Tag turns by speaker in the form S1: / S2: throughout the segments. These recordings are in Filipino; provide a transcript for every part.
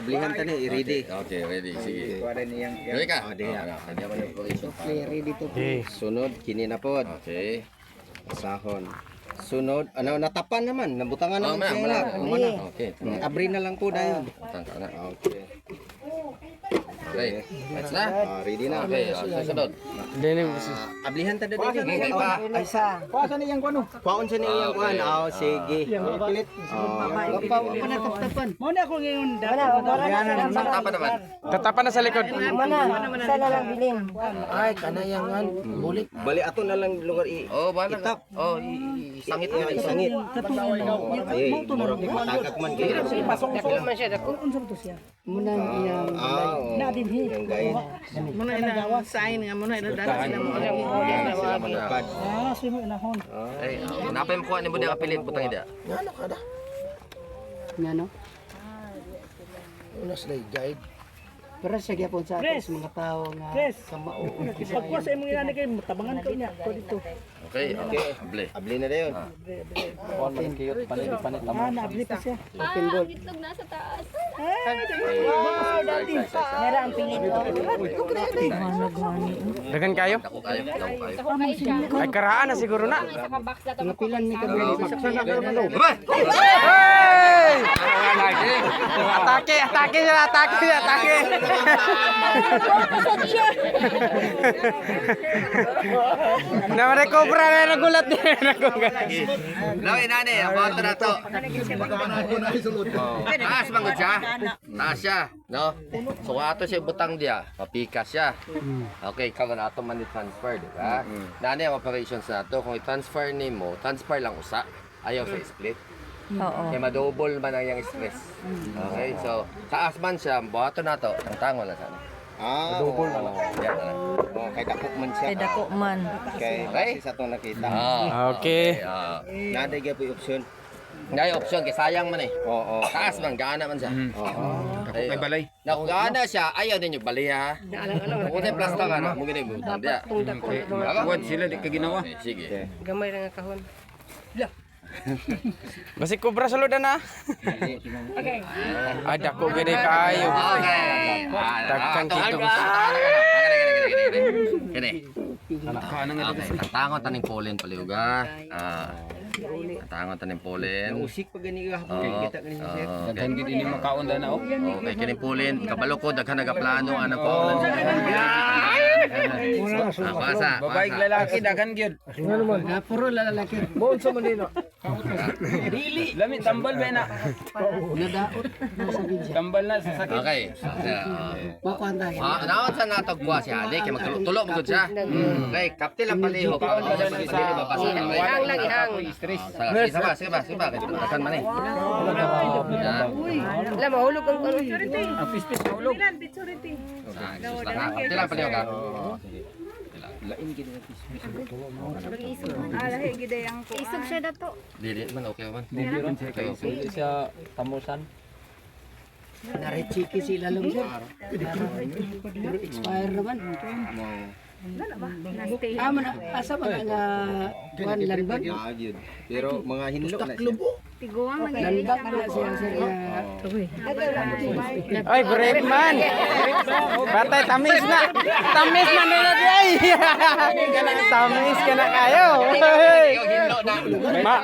S1: ablihan tani ready.
S2: Okay, ready. Sige.
S3: Kuha rin niyang
S2: Ready ka?
S1: Oh, diya.
S2: Hindi ako yung position.
S3: ready to
S1: Sunod kini na pod.
S2: Okay.
S1: Sahon. Sunod ano natapan naman, nabutangan
S2: Oh,
S1: naman siya
S2: mana.
S1: na. Mana.
S2: Okay.
S1: Abri na lang po dayon.
S2: Tangka na.
S1: Okay.
S2: Okay. Let's na.
S1: Ready na.
S2: Okay, susunod.
S1: Ablihan ta dali.
S2: Okay pa.
S1: Ay sa.
S3: Kuha sa niyang kuano.
S1: Kuhaon sa niyang kuan. Oh, sige.
S3: Pilit.
S1: Tapan.
S3: Mo na ako ngayon.
S2: Tapa naman.
S4: Tatapan na sa likod.
S5: Sana lang bilin.
S1: Ay kanayang an. Bulik. Bali ato na lang lugar i.
S2: Oh, bala.
S1: Itap.
S2: Oh, sangit mo.
S1: Sangit. Ay, murag tagak man kaya.
S5: Muna iyang
S1: Na din hi. Yung gayet.
S3: Muna ina sign nga muna ina dala sila mo.
S1: Sila manukad.
S3: Simo inahon.
S2: Ay, napay mo kuha ni mo di kapilit butang ida.
S5: Ngano?
S1: Unas na guide.
S5: Pero sa gyapon sa atos mga tao nga kamao.
S3: Pagkuha sa imong inani kay tabangan ko niya ko dito.
S2: Okay, okay. Able.
S1: Abli na dayon.
S3: Naabli pa siya.
S5: Open goal.
S6: Itlog nasa taas.
S5: Mera ang pilit.
S4: Dagan kayo?
S2: Ako kayo, ako kayo.
S4: Ay karaan na siguro na.
S6: Sa kabox na ito.
S5: Pilan ni kabili.
S2: Bye!
S4: Hey! Atake, atake sila, atake, atake. Na-recover na nagulat niya.
S2: Lawin nani, ang bato na to. Taas manggod siya. Taas siya, no? So ato siya butang dia, papikas siya. Okay, karon ato man i-transfer, di ba? Nani ang operations na to, kung i-transfer nimo, transfer lang usa. Ayaw sa split.
S5: Oo.
S2: Kaya madouble man ang iyang stress. Okay, so taas man siya, buhato na to, ang tango lang sana.
S1: Double na lang.
S2: Yan na lang.
S1: Oh, kay dako man siya.
S5: Kay dako man.
S1: Kay
S2: Okay.
S1: sa to nakita.
S4: Okay.
S1: Nada gyud po option.
S2: Ngay option kay sayang man eh.
S1: Oo.
S2: Taas man gana man siya.
S1: Oo.
S2: Kay balay. Na kung gana siya, ayaw din yung balay ha. Kung na plastic ano, mo gini butang dia. Awad sila di ka ginawa. Sige.
S5: Gamay ra nga kahon.
S4: Basi kubra sulod na. Ay dako gani kayo.
S2: Okay.
S4: Dagkan kito.
S2: Kini. Okay, tatangon taning polen paliuga. Tatangon taning polen.
S1: Usik pa gani gahapon kita gani siya.
S2: Daghan gid ini makaon na oh. Okay, kini polen kabalo ko daghan nagaplano ana ko. Basa.
S4: Babaeng lalaki daghan gyud.
S5: Puro lalaki.
S3: Buon sa manino.
S4: Lami tambal ba na?
S5: Nadaot.
S4: Tambal na sa sakit.
S2: Okay.
S5: Makuan tayo.
S2: Naon sa natagwa siya, di kay magtulo mo gud siya. Okay, kaptil ang paliho pa. Dili mabasa.
S5: Ihang lang ihang.
S2: Sige ba. Takan man eh.
S5: Alam mahulog ang kuno.
S4: Ang pispis mahulog.
S2: Kaptil ang paliho ka.
S6: Isog siya dato.
S2: Dili man okay man.
S4: Dili siya tamusan.
S5: Narechiki sila lang siya. Pero expire naman.
S6: Nastay.
S5: Man, asa ba nga kuan lanbag?
S1: Gyud. Pero mga hinlo na siya.
S6: Tiguang lang.
S5: Lanbag na siya sir.
S4: Ay, brave man. Batay tamis na. Tamis na nila ay. Tamis ka na kayo. Ma.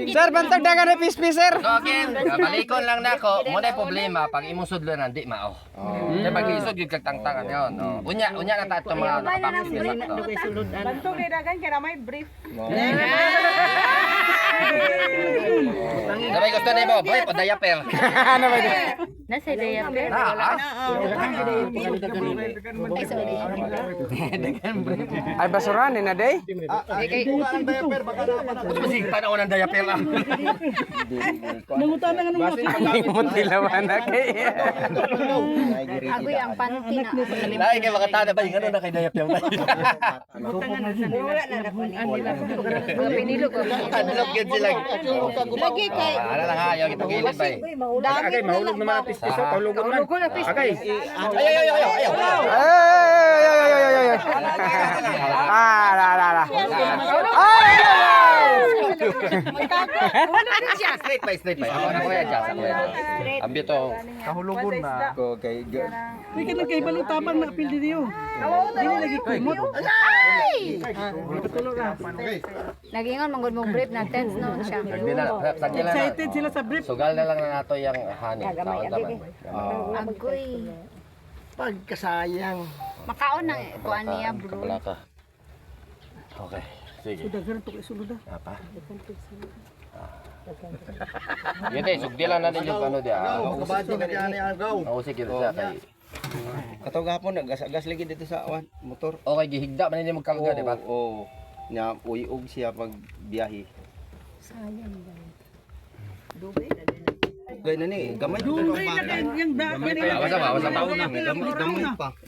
S4: Sir, bantog dagan na pispis sir.
S2: Okay, balikon lang nako. Mo na problema pag imong sudlanan di mao. Kaya pag isod gyud kag tangtangan yon. Unya na ta itong mga nakapakis sa to.
S3: Banto kay dagan kay may brief.
S2: Sabay gusto na mo, boy, pa-diaper.
S4: Ano ba ito?
S6: Nasa diaper.
S4: Ay, basuranin na day.
S2: Kasi tanaw ng diaper lang.
S3: Nangutan nga nung
S4: Ang mutilawan na kay.
S6: Agoy ang panty na.
S2: Dahil kay makatana ba yung ano na kay diaper ba?
S5: Pinilo ko.
S2: Tanlok yun sila.
S5: Lagi kay
S2: Ano lang ha, yung itagilid ba eh.
S4: Agay, mahulog naman ang pispis. Paulugon man. Agay.
S2: Ayaw.
S4: Ay. Ah, la. Ay!
S2: Straight pa. Ako yan, Jasa. Ambi to.
S1: Kahulugon na. Ko kay
S3: Uy, ka nang kay balutaban na apil din yun. Dili lagi kumot.
S6: Nagingon manggod mo brief na tense no siya.
S3: Excited sila sa brief.
S2: Sugal na lang na nato yung honey. Kaon naman.
S6: Agoy.
S5: Pagkasayang.
S6: Makaon na kuan niya bro.
S2: Kapala ka. Okay. Sige.
S3: Daghan to kay sulod.
S2: Apa? Yun eh, sugdilan na ninyo ano dia.
S1: kabati ka diyan ni agaw.
S2: Nausik yun siya kay.
S1: Katong gapon nagas-gas lagi dito sa awan motor.
S2: Okay, gihigda man ninyo magkarga, di ba?
S1: Oo. Nya uyog siya pag biyahe. Gay na ni, gamay.
S3: Dugay na kay yung da.
S2: Basta ba?
S1: Gamay pa.